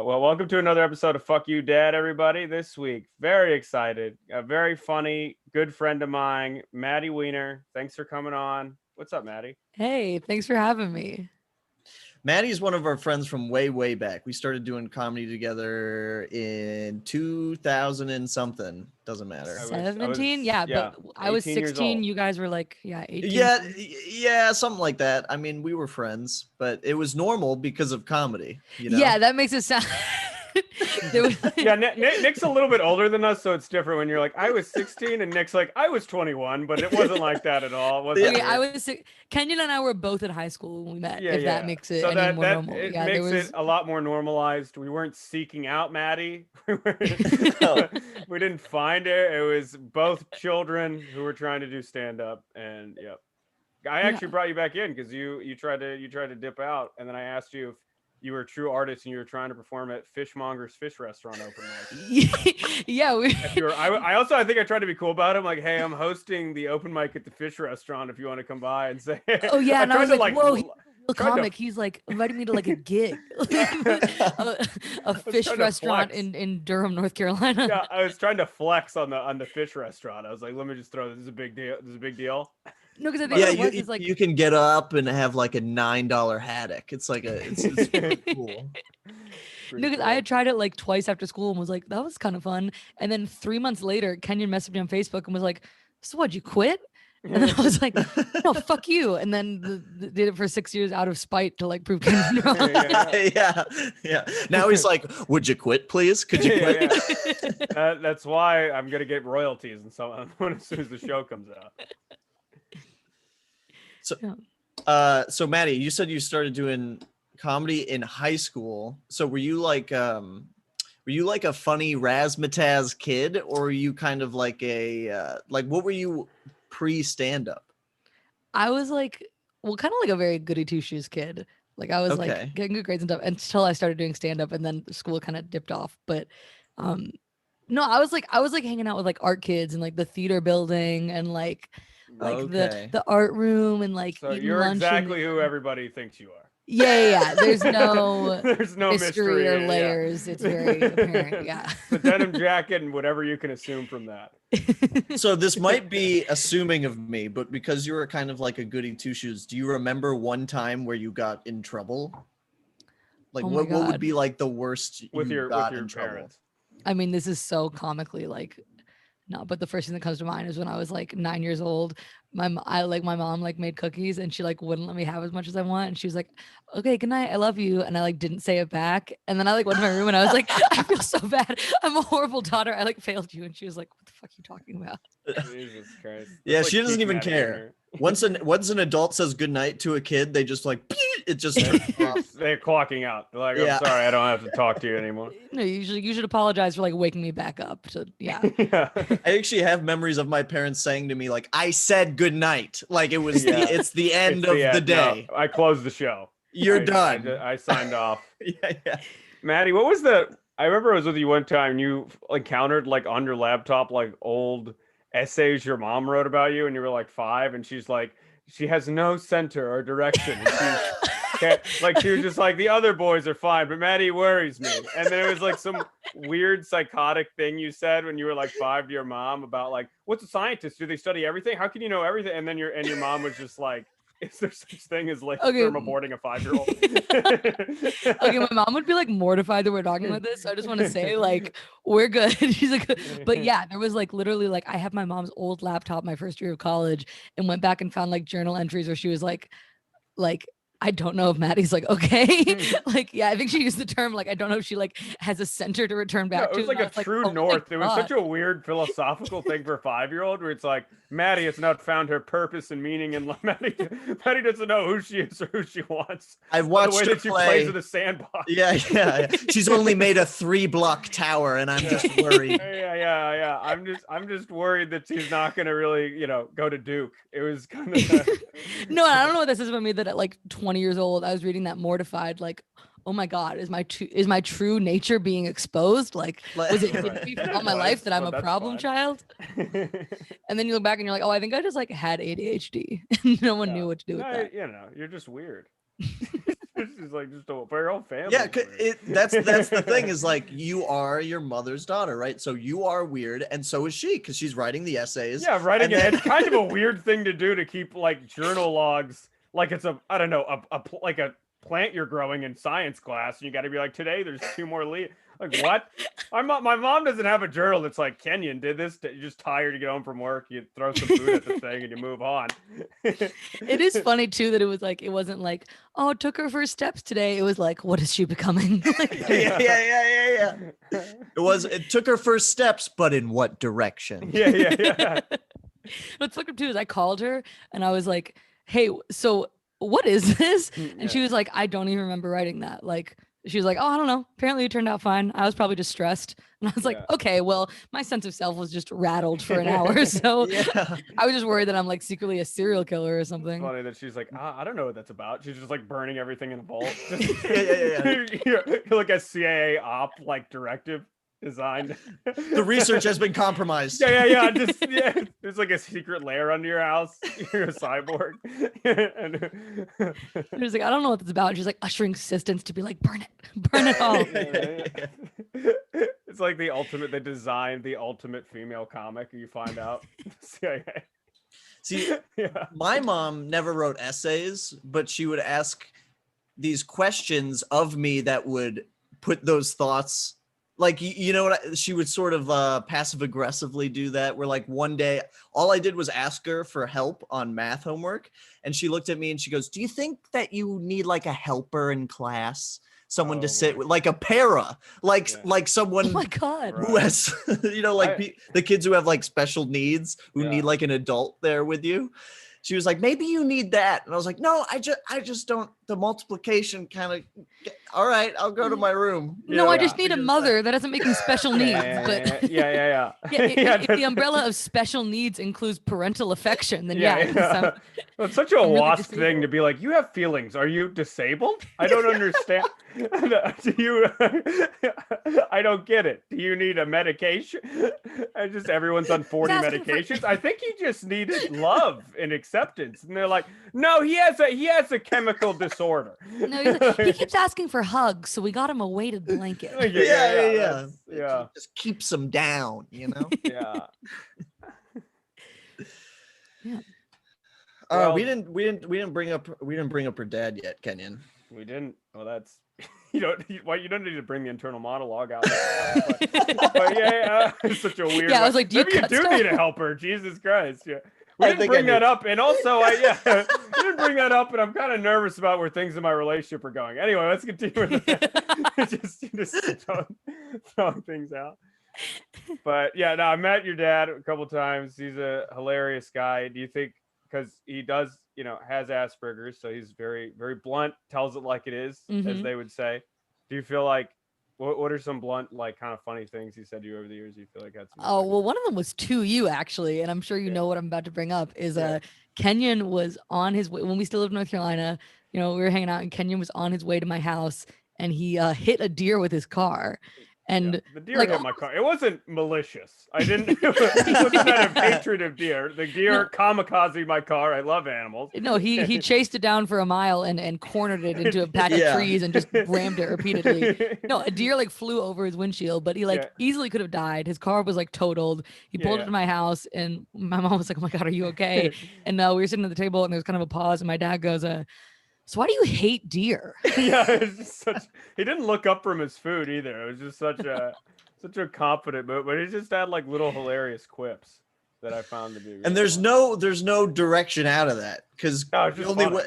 Well, welcome to another episode of Fuck You Dad, everybody. This week, very excited. A very funny, good friend of mine, Maddie Wiener. Thanks for coming on. What's up, Maddie? Hey, thanks for having me. Maddie's one of our friends from way back. We started doing comedy together in 2000 and something. Doesn't matter. 17? Yeah, but I was 16. You guys were like, 18. Yeah, something like that. I mean, we were friends, but it was normal because of comedy. Yeah, that makes it sound. Yeah, Nick's a little bit older than us, so it's different when you're like, I was 16, and Nick's like, I was 21, but it wasn't like that at all. Kenyon and I were both in high school when we met. That makes it any more normal. It makes it a lot more normalized. We weren't seeking out Maddie. We didn't find her. It was both children who were trying to do stand up, and I actually brought you back in because you tried to dip out, and then I asked you if you were a true artist and you were trying to perform at Fishmonger's Fish Restaurant open mic. Yeah. I think I tried to be cool about it. I'm like, hey, I'm hosting the open mic at the Fish Restaurant if you want to come by and say. Oh yeah, and I was like, whoa. A comic. He's like inviting me to like a gig, a fish restaurant in Durham, North Carolina. Yeah, I was trying to flex on the fish restaurant. I was like, let me just throw this is a big deal. This is a big deal. No, because I think you can get up and have like a $9 haddock. It's like it's pretty cool. No, because I had tried it like twice after school and was like, that was kind of fun. And then 3 months later, Kenyon messaged me on Facebook and was like, so what'd you quit? And then I was like, no, fuck you. And then did it for 6 years out of spite to like prove Kenyon wrong. Yeah. Now he's like, would you quit, please? Could you quit? Yeah. That's why I'm gonna get royalties and so on as soon as the show comes out. So Maddie, you said you started doing comedy in high school. So were you like a funny razzmatazz kid, or were you kind of like what were you pre-stand-up? I was like, kind of like a very goody two-shoes kid. Like I was like getting good grades and stuff until I started doing stand-up, and then school kind of dipped off. But no, I was like hanging out with like art kids and like the theater building and like the art room and like so you're exactly who everybody thinks you are. Yeah. There's no mystery or layers. It's very apparent. Yeah. The denim jacket and whatever you can assume from that. So this might be assuming of me, but because you were kind of like a goody two shoes, do you remember one time where you got in trouble? Like what would be like the worst with your parents? Trouble? I mean, this is so comically like. No, but the first thing that comes to mind is when I was like 9 years old. My mom like made cookies and she like wouldn't let me have as much as I want. And she was like, okay, good night. I love you. And I like didn't say it back. And then I like went to my room and I was like, I feel so bad. I'm a horrible daughter. I like failed you. And she was like, what the fuck are you talking about? Jesus Christ. Yeah, she doesn't even care. Once an adult says goodnight to a kid, they just like it just they're clocking out. They're like, I'm sorry, I don't have to talk to you anymore. No, you should apologize for like waking me back up. I actually have memories of my parents saying to me like, I said goodnight. Like it was it's the end of the day. No, I closed the show. You're done. I signed off. Yeah. Maddie, what was I remember I was with you one time and you encountered like on your laptop like old essays your mom wrote about you and you were like 5 and she's like, she has no center or direction. She was just like, the other boys are fine, but Maddie worries me. And then it was like some weird psychotic thing you said when you were like 5 to your mom about like, what's a scientist? Do they study everything? How can you know everything? And then your mom was just like, is there such thing as like thermoboarding a 5-year-old? Okay, my mom would be like mortified that we're talking about this. So I just want to say like, we're good. She's like, but yeah, there was like literally like, I have my mom's old laptop my first year of college and went back and found like journal entries where she was like, I don't know if Maddie's like, okay. Like, yeah, I think she used the term, like, I don't know if she like has a center to return back to. It was like a true north. It was such a weird philosophical thing for a 5-year-old where it's like, Maddie has not found her purpose and meaning in life. Maddie doesn't know who she is or who she wants. I've watched the way her that she play. plays with a sandbox. Yeah. She's only made a 3-block tower and I'm just worried. Yeah. I'm just worried that she's not going to really, go to Duke. It was kind of... No, I don't know what this is about me that at like 20 years old, I was reading that mortified, like, oh my God, is my true nature being exposed? Like, was it hidden me for all my life that I'm a problem child? And then you look back and you're like, oh, I think I just like had ADHD and no one knew what to do with that. You're just weird. She's like just a very old family. Yeah, that's the thing is like you are your mother's daughter, right? So you are weird, and so is she because she's writing the essays. Yeah, writing it. It's kind of a weird thing to do to keep like journal logs, like it's a I don't know like a plant you're growing in science class, and you got to be like today there's 2 more leaves. Like what? My mom doesn't have a journal that's like Kenyon did this. You're just tired to get home from work. You throw some food at the thing and you move on. It is funny too that it was like it wasn't like, oh, it took her first steps today. It was like, what is she becoming? Yeah. It took her first steps, but in what direction? Yeah. What's fucked up too is I called her and I was like, hey, so what is this? And she was like, I don't even remember writing that. Like, she was like, oh, I don't know. Apparently it turned out fine. I was probably just stressed. And I was like, okay, well, my sense of self was just rattled for an hour. So I was just worried that I'm like secretly a serial killer or something. It's funny that she's like, I don't know what that's about. She's just like burning everything in a vault. Like a CIA op like directive designed. The research has been compromised. Yeah. There's like a secret lair under your house. You're a cyborg. She was like, I don't know what that's about. She's like ushering assistants to be like, burn it all. It's like they designed the ultimate female comic. You find out. CIA. See, my mom never wrote essays, but she would ask these questions of me that would put those thoughts. Like, you know what, she would sort of passive aggressively do that, where like one day, all I did was ask her for help on math homework. And she looked at me and she goes, do you think that you need like a helper in class? Someone to sit with, like a para, like someone oh my God. Who has, the kids who have like special needs, who need like an adult there with you. She was like, maybe you need that. And I was like, no, I just don't, the multiplication kind of, all right, I'll go to my room. No, I just need a mother that isn't making special needs. If the umbrella of special needs includes parental affection, then It's such a wasp thing to be like, you have feelings. Are you disabled? I don't understand. I don't get it. Do you need a medication? Everyone's on 40 medications. I think he just needed love and acceptance. And they're like, no, he has a chemical disorder. No, he keeps asking for hugs, so we got him a weighted blanket. Yeah. It just keeps him down, you know? Yeah. Well, we didn't bring up her dad yet, Kenyon. We didn't. Well, that's you don't need to bring the internal monologue out. But it's such a weird. Yeah, I was like, maybe you do need a helper. Jesus Christ, yeah. We didn't bring that up, and also, we didn't bring that up, and I'm kind of nervous about where things in my relationship are going. Anyway, let's continue with that. just throwing things out. But yeah, no, I met your dad a couple times. He's a hilarious guy. Do you think, because he does, has Asperger's, so he's very, very blunt, tells it like it is, as they would say. Do you feel like, what are some blunt, like kind of funny things he said to you over the years? You feel like that's well, one of them was to you actually, and I'm sure you know what I'm about to bring up. Is Kenyon was on his way when we still lived in North Carolina. We were hanging out, and Kenyon was on his way to my house, and he hit a deer with his car. And the deer hit my car. It wasn't malicious. I didn't. It was out of hatred of deer. The deer kamikaze my car. I love animals. No, he chased it down for a mile and cornered it into a patch of trees and just rammed it repeatedly. No, a deer flew over his windshield, but he easily could have died. His car was totaled. He pulled it to my house, and my mom was like, "Oh my God, are you okay?" And we were sitting at the table, and there was kind of a pause, and my dad goes, so why do you hate deer? It's just he didn't look up from his food either. It was just such a confident move, but he just had little hilarious quips that I found to be really and there's no direction out of that, because the only way,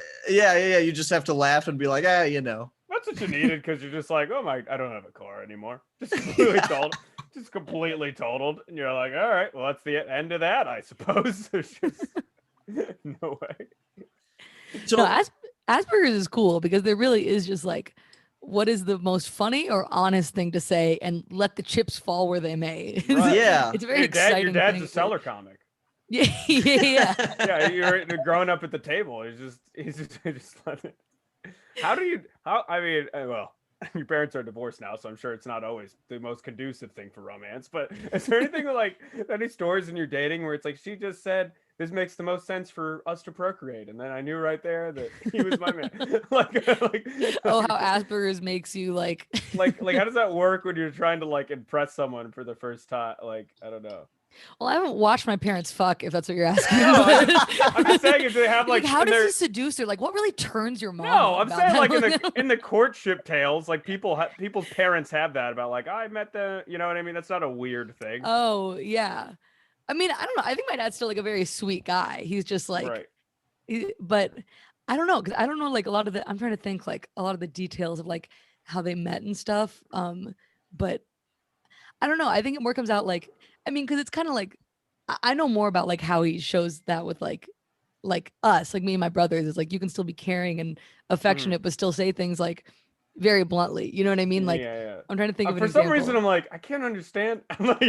you just have to laugh and be like, that's what you needed, because you're just like, oh my, I don't have a car anymore. Just completely totaled, and you're like, all right, well, that's the end of that, I suppose. There's just no way. So Asperger's is cool because there really is just what is the most funny or honest thing to say, and let the chips fall where they may. Right. Yeah. It's very exciting. Your dad's a seller comic. Yeah. Yeah, you're growing up at the table. He's just letting it. Well, your parents are divorced now, so I'm sure it's not always the most conducive thing for romance, but is there anything any stories in your dating where it's she just said this makes the most sense for us to procreate. And then I knew right there that he was my man. like, Oh, how Asperger's makes you like. like how does that work when you're trying to like impress someone for the first time? Like, I don't know. Well, I haven't watched my parents fuck, if that's what you're asking. No, but- I'm just saying if they have like, how in does their- he seduce her? Like, what really turns your mom? No, on I'm about saying that? like in the courtship tales, like people's parents have that about like I met the, you know what I mean? That's not a weird thing. Oh yeah. I mean, I don't know. I think my dad's still like a very sweet guy. He's just like, Right. but I don't know, because I don't know like a lot of the. I'm trying to think like a lot of the details of like how they met and stuff. But I don't know. I think it more comes out like, I mean, because it's kind of like I know more about like how he shows that with like us, like me and my brothers, is like you can still be caring and affectionate, but still say things like very bluntly. You know what I mean? Like yeah. I'm trying to think of an For some example. reason, I'm like, I can't understand. I'm like,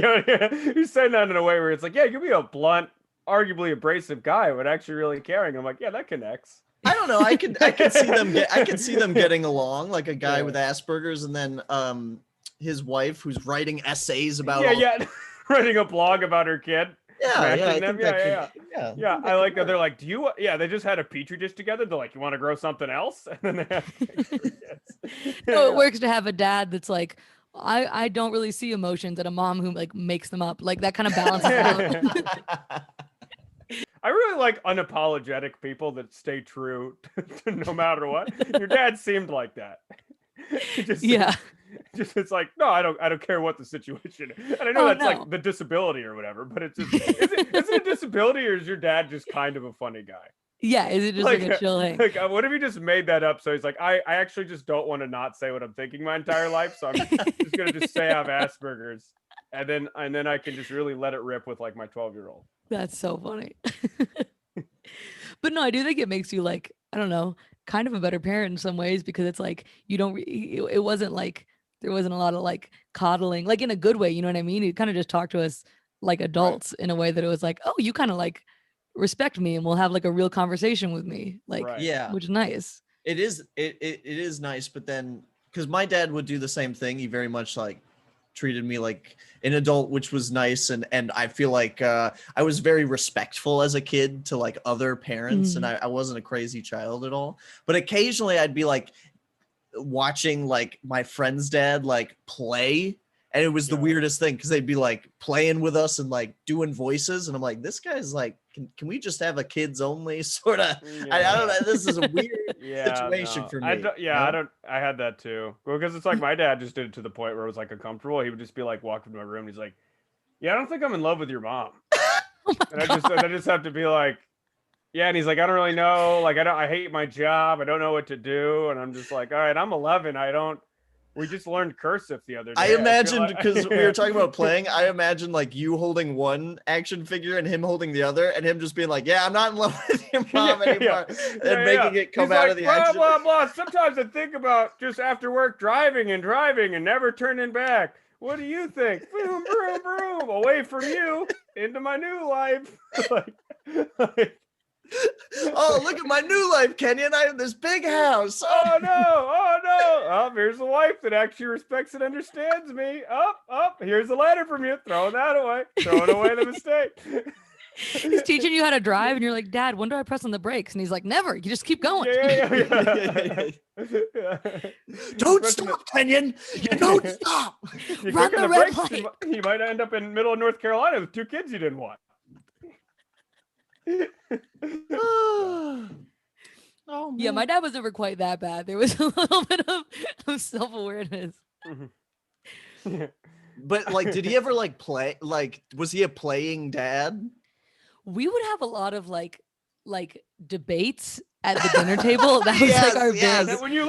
he's saying that in a way where it's like, yeah, you can be a blunt, arguably abrasive guy, but actually really caring. I'm like, yeah, that connects. I don't know. I can see them getting along, like a guy with Asperger's, and then his wife who's writing essays about writing a blog about her kid. Yeah. I like that. They're like, do you? Yeah, they just had a petri dish together. They're like, you want to grow something else? And then they have So it works to have a dad that's like, I don't really see emotions, and a mom who like makes them up. Like that kind of balances out. I really like unapologetic people that stay true to no matter what. Your dad seemed like that. Just it's like, no, I don't care what the situation is. And I know that's like the disability or whatever, but it's just is it a disability, or is your dad just kind of a funny guy? Yeah, is it just like a chill hang? Like, what if he just made that up? So he's like, I actually just don't want to not say what I'm thinking my entire life, so I'm just gonna just say I have Asperger's, and then I can just really let it rip with like my 12-year-old. That's so funny. But no, I do think it makes you like, I don't know, kind of a better parent in some ways, because it's like you don't. It wasn't like there wasn't a lot of like coddling, like in a good way. You know what I mean? He kind of just talked to us like adults in a way that it was like, oh, you kind of like respect me and we'll have like a real conversation with me, like which is nice. It is nice, but then because my dad would do the same thing, he very much like treated me like an adult, which was nice, and I feel like I was very respectful as a kid to like other parents, and I wasn't a crazy child at all, but occasionally I'd be like watching like my friend's dad like play, and it was the weirdest thing because they'd be like playing with us and like doing voices, and I'm like, this guy's like, can we just have a kids only sort of? I don't know. This is a weird situation for me. I had that too. Well, because it's like my dad just did it to the point where it was like uncomfortable. He would just be like walking to my room, and he's like, "Yeah, I don't think I'm in love with your mom." And I just have to be like, yeah, and he's like, I don't really know. Like, I hate my job. I don't know what to do. And I'm just like, all right, I'm 11. We just learned cursive the other day. I imagined, because we were talking about playing, I imagined like you holding one action figure and him holding the other, and him just being like, yeah, I'm not in love with your mom anymore. And making it come out of the action. Blah, blah, blah. Sometimes I think about just after work driving and never turning back. What do you think? Boom, boom, boom. Away from you into my new life. like, oh, look at my new life, Kenyon. I have this big house. Oh no. Oh, here's a wife that actually respects and understands me. Here's a letter from you. Throwing that away. Throwing away the mistake. He's teaching you how to drive, and you're like, Dad, when do I press on the brakes? And he's like, never. You just keep going. Don't stop, Kenyon. You don't stop. Run the red light. You might end up in the middle of North Carolina with 2 kids you didn't want. Oh, yeah, my dad was never quite that bad. There was a little bit of self-awareness. But like, did he ever like play? Like, was he a playing dad? We would have a lot of like debates at the dinner table. That was like our big. When you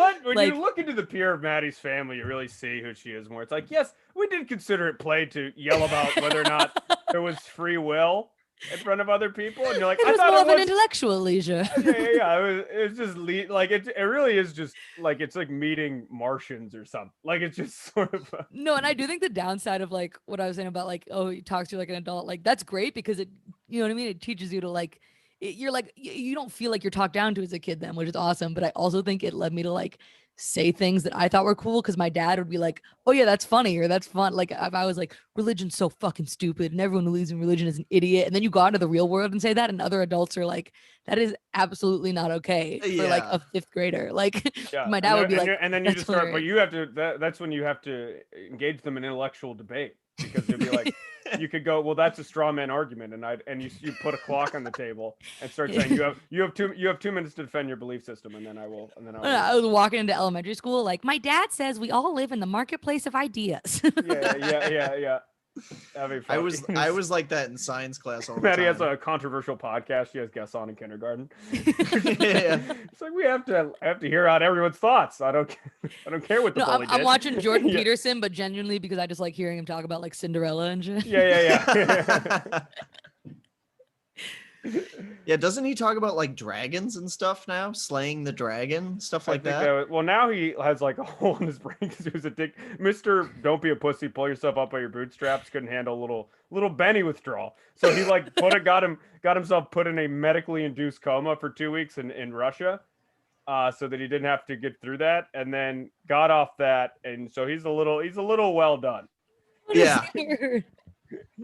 look into the peer of Maddie's family, you really see who she is more. It's like, yes, we did consider it play to yell about whether or not there was free will in front of other people, and you're like, it was more of an intellectual leisure. It was just like it really is just like it's like meeting Martians or something. Like it's just sort of no. And I do think the downside of like what I was saying about like, oh, he talks to you like an adult, like that's great because it, you know what I mean, it teaches you to like, you're like, you don't feel like you're talked down to as a kid then, which is awesome. But I also think it led me to like say things that I thought were cool because my dad would be like, oh yeah, that's funny or that's fun. Like if I was like, religion's so fucking stupid and everyone who believes in religion is an idiot. And then you go out into the real world and say that, and other adults are like, that is absolutely not okay for like a 5th grader. Like my dad would be like, and then you "That's just start, but hilarious." you have to, that's when you have to engage them in intellectual debate, because they'll be like, you could go, well, that's a straw man argument, and you put a clock on the table and start saying you have 2 minutes to defend your belief system, and then I will. I was walking into elementary school like, my dad says we all live in the marketplace of ideas. yeah. That'd be fun. I was like that in science class all the Maddie time. has a controversial podcast. She has guests on in kindergarten. Yeah. It's like I have to hear out everyone's thoughts. I don't care what the bully did. I'm watching Jordan Peterson, but genuinely because I just like hearing him talk about like Cinderella and shit. Yeah. Yeah, doesn't he talk about like dragons and stuff now? Slaying the dragon, stuff like that? Well, now he has like a hole in his brain because he was a dick. Mr. Don't be a pussy, pull yourself up by your bootstraps couldn't handle little Benny withdrawal. So he like got himself put in a medically induced coma for 2 weeks in Russia. So that he didn't have to get through that, and then got off that, and so he's a little well done. Yeah.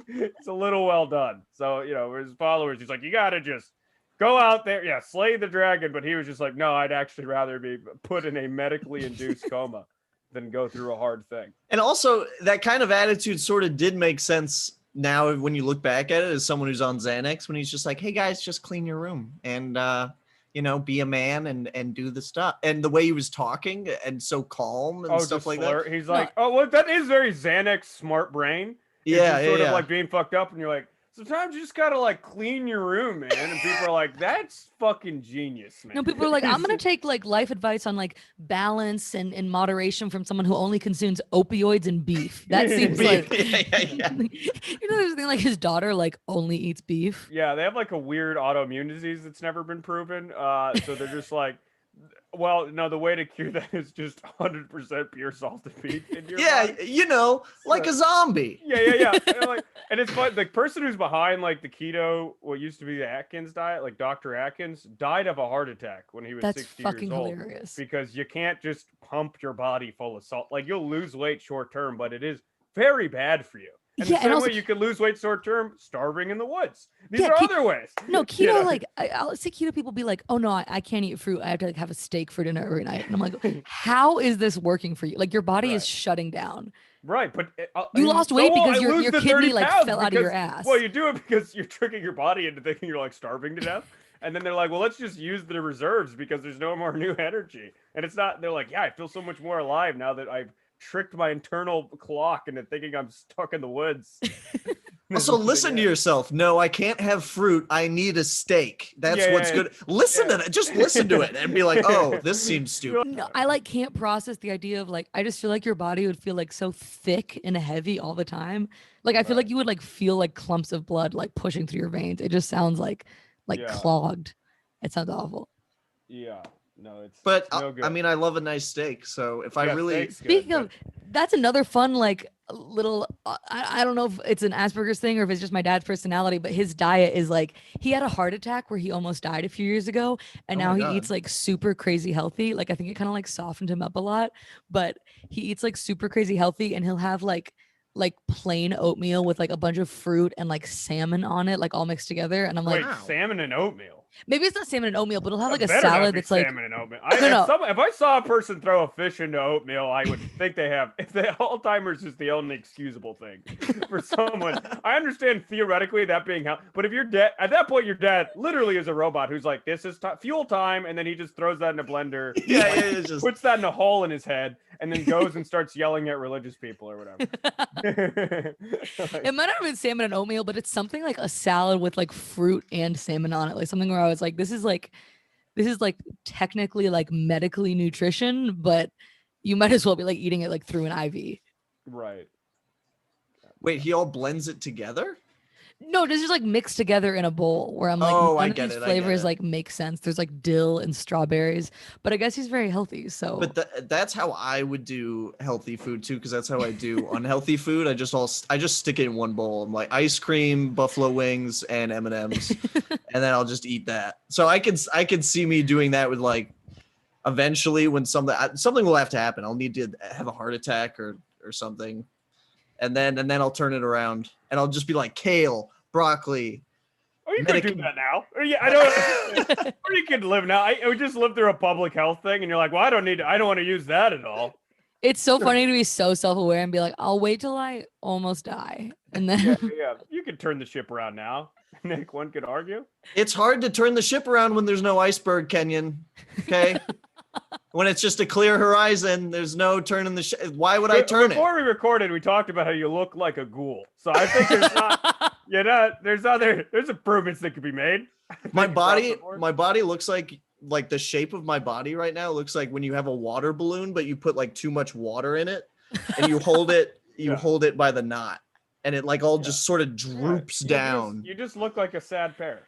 It's a little well done. So, his followers, he's like, you got to just go out there. Slay the dragon. But he was just like, no, I'd actually rather be put in a medically induced coma than go through a hard thing. And also that kind of attitude sort of did make sense now when you look back at it as someone who's on Xanax, when he's just like, hey guys, just clean your room and, be a man and do the stuff. And the way he was talking and so calm and stuff like that. He's like, oh, well, that is very Xanax smart brain. Yeah, sort of like being fucked up, and you're like, sometimes you just gotta like clean your room, man. And people are like, that's fucking genius, man. No, people are like, I'm gonna take like life advice on like balance and moderation from someone who only consumes opioids and beef. That seems like yeah. There's a thing like his daughter like only eats beef. Yeah, they have like a weird autoimmune disease that's never been proven. So they're just like, well, no, the way to cure that is just 100% pure salted beef in your body. Like a zombie. Yeah. And it's fun. The person who's behind like the keto, what used to be the Atkins diet, like Dr. Atkins, died of a heart attack when he was 60 years old. Hilarious. Because you can't just pump your body full of salt. Like you'll lose weight short term, but it is very bad for you. And the same way you can lose weight short term, starving in the woods. These are other ways. No, keto, like I'll see keto people be like, oh no, I can't eat fruit. I have to like have a steak for dinner every night. And I'm like, how is this working for you? Like your body is shutting down. Right, but you lost weight because your kidney like fell out of your ass. Well, you do it because you're tricking your body into thinking you're like starving to death. And then they're like, well, let's just use the reserves because there's no more new energy. And it's not, they're like, yeah, I feel so much more alive now that I've tricked my internal clock into thinking I'm stuck in the woods. Also, listen to yourself. No, I can't have fruit. I need a steak. That's what's good. Listen to that. Just listen to it and be like, oh, this seems stupid. No, I like can't process the idea of like, I just feel like your body would feel like so thick and heavy all the time. Like, I feel like you would like feel like clumps of blood like pushing through your veins. It just sounds like clogged. It sounds awful. Yeah. No, it's no good. I mean, I love a nice steak. So if I really speaking of, that's another fun like little. I don't know if it's an Asperger's thing or if it's just my dad's personality, but his diet is like he had a heart attack where he almost died a few years ago, and now he eats like super crazy healthy. Like I think it kind of like softened him up a lot, but he eats like super crazy healthy, and he'll have like plain oatmeal with like a bunch of fruit and like salmon on it, like all mixed together. And I'm like, salmon and oatmeal. Maybe it's not salmon and oatmeal, but it'll have like a salad that's like salmon and oatmeal. If I saw a person throw a fish into oatmeal, I would think they have. If they Alzheimer's is the only excusable thing for someone. I understand theoretically that being how, but if you're dead at that point, your dad literally is a robot who's like, this is fuel time, and then he just throws that in a blender. Puts that in a hole in his head, and then goes and starts yelling at religious people or whatever. It might not have been salmon and oatmeal, but it's something like a salad with like fruit and salmon on it, like something where I was like, this is like technically like medically nutrition, but you might as well be like eating it like through an IV. Right. Wait, he all blends it together? No, this is like mixed together in a bowl where I'm like, none of these flavors like make sense. There's like dill and strawberries, but I guess he's very healthy. So, but that's how I would do healthy food too, because that's how I do unhealthy food. I just stick it in one bowl. I'm like ice cream, buffalo wings, and M&Ms, and then I'll just eat that. So I could see me doing that with like eventually when something will have to happen. I'll need to have a heart attack or something. And then I'll turn it around and I'll just be like kale, broccoli. Oh, you could do that now. Or, yeah, I don't. Or you could live now. I would just live through a public health thing, and you're like, well, I don't want to use that at all. It's so funny to be so self-aware and be like, I'll wait till I almost die. And then yeah. You could turn the ship around now. Nick, one could argue. It's hard to turn the ship around when there's no iceberg, Kenyon. Okay. When it's just a clear horizon, there's no turning the ship. Why would I turn Before we recorded, we talked about how you look like a ghoul. So I think there's not, there's improvements that could be made. My body looks like the shape of my body right now looks like when you have a water balloon, but you put like too much water in it and you hold it, hold it by the knot and it like all just sort of droops down. You just look like a sad pear.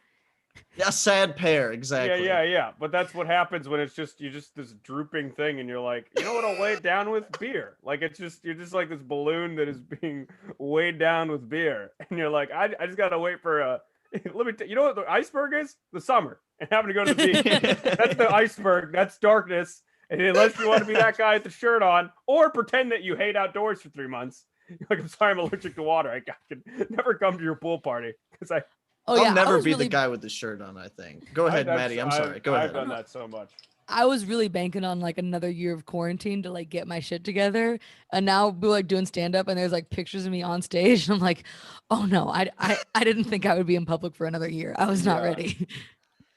A sad pear, exactly. Yeah. But that's what happens when it's just this drooping thing, and you're like, you know what? I'll weigh it down with beer. Like you're just like this balloon that is being weighed down with beer, and you're like, I just gotta wait for you know what the iceberg is? The summer, and having to go to the beach. That's the iceberg. That's darkness. And unless you want to be that guy with the shirt on, or pretend that you hate outdoors for 3 months, you're like, I'm sorry, I'm allergic to water. I can never come to your pool party because I'll never be the guy with the shirt on, I think. Go ahead, Maddie. I'm sorry. Go ahead. I've done that so much. I was really banking on like another year of quarantine to like get my shit together. And now we're like doing stand up and there's like pictures of me on stage. And I'm like, oh no, I didn't think I would be in public for another year. I was not ready.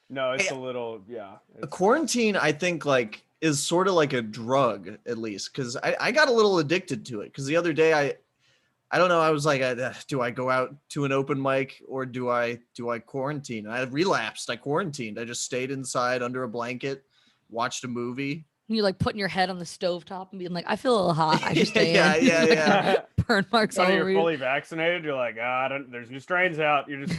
No, it's a little, A quarantine, I think like is sort of like a drug at least. Cause I got a little addicted to it. Cause the other day I don't know. I was like, do I go out to an open mic or do I quarantine? And I relapsed. I quarantined. I just stayed inside under a blanket, watched a movie. And you're like putting your head on the stovetop and being like, I feel a little hot. I just stay in. Yeah. Burn marks all over you're you. fully vaccinated. You're like, there's new strains out. You just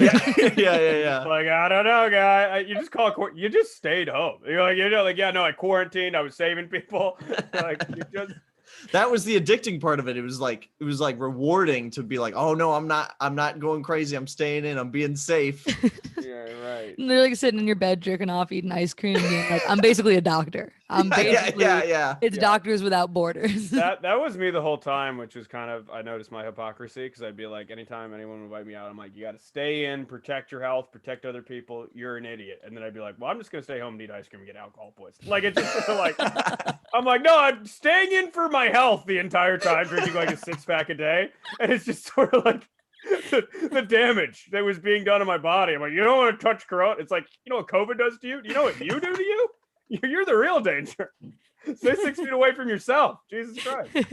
yeah. Like, I don't know, guy. You just you just stayed home. You're like, I quarantined. I was saving people. Like you just. That was the addicting part of it. It was like rewarding to be like, oh no, I'm not going crazy. I'm staying in. I'm being safe. Yeah, right. And they're like sitting in your bed, jerking off, eating ice cream, being like, I'm basically a doctor. I'm basically, It's Doctors Without Borders. That was me the whole time, which was kind of, I noticed my hypocrisy because I'd be like, anytime anyone would invite me out, I'm like, you got to stay in, protect your health, protect other people. You're an idiot. And then I'd be like, well, I'm just gonna stay home and eat ice cream and get alcohol poisoning. Like it's just sort of like, I'm like, no, I'm staying in for my health the entire time, drinking like a 6-pack a day, and it's just sort of like the damage that was being done to my body. I'm like, you don't want to touch Corona. It's like, you know what COVID does to you? You know what you do to you? You're the real danger. Stay 6 feet away from yourself. Jesus Christ.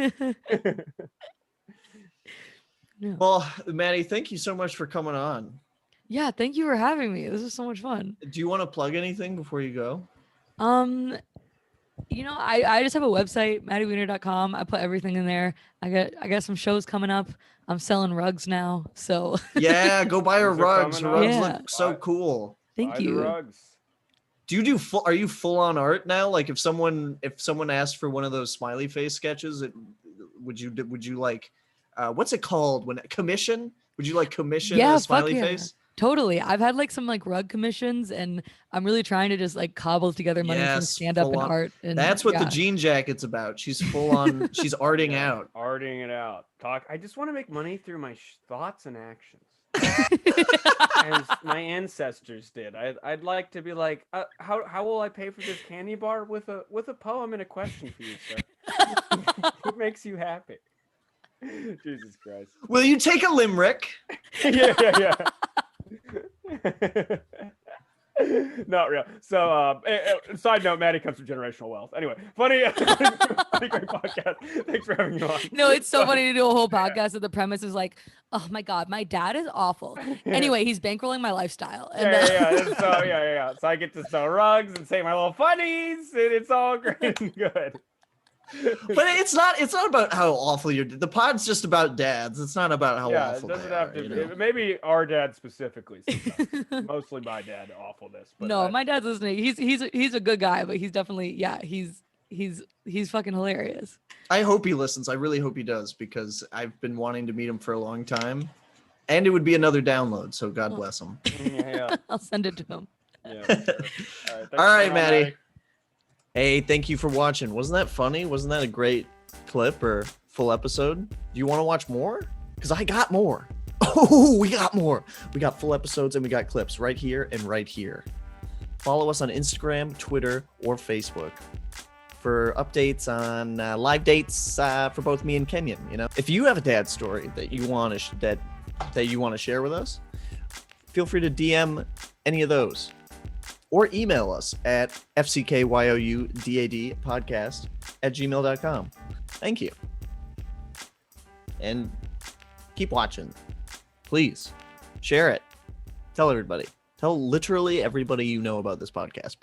Well, Maddie, thank you so much for coming on. Yeah, thank you for having me. This was so much fun. Do you want to plug anything before you go? I just have a website, MaddieWiener.com. I put everything in there. I got some shows coming up. I'm selling rugs now, so yeah, go buy her rugs. Her rugs look so cool. Thank you. Rugs. Do you do full? Are you full on art now? Like if someone asked for one of those smiley face sketches, would you like what's it called when commission? Would you like commission a smiley face? Totally. I've had like some like rug commissions and I'm really trying to just like cobble together money from stand up and art. And that's what the jean jacket's about. She's full on, she's arting out. Arting it out. I just want to make money through my thoughts and actions. As my ancestors did. I'd like to be like, how will I pay for this candy bar with a poem and a question for you, sir? What makes you happy? Jesus Christ. Will you take a limerick? Yeah. Not real. So, side note, Maddie comes from generational wealth. Anyway, funny great podcast. Thanks for having me on. No, it's so funny to do a whole podcast that the premise is like, oh my God, my dad is awful. Anyway, he's bankrolling my lifestyle. And, yeah. So I get to sell rugs and say my little funnies, and it's all great and good. But it's not about how awful the pod's just about dads. It's not about how awful it doesn't have to maybe our dad specifically. Mostly my dad awfulness. But no, my dad's listening. He's a good guy, but he's definitely he's fucking hilarious. I hope he listens. I really hope he does because I've been wanting to meet him for a long time. And it would be another download, so God bless him. Yeah. I'll send it to him. Yeah. Sure. All right, Maddie. Hey, thank you for watching. Wasn't that funny? Wasn't that a great clip or full episode? Do you want to watch more? Because I got more. Oh, we got more. We got full episodes and we got clips right here and right here. Follow us on Instagram, Twitter, or Facebook for updates on live dates for both me and Kenyon. You know, if you have a dad story that you want to that you want to share with us, feel free to DM any of those or email us at fckyoudadpodcast@gmail.com. Thank you. And keep watching. Please share it. Tell everybody. Tell literally everybody you know about this podcast.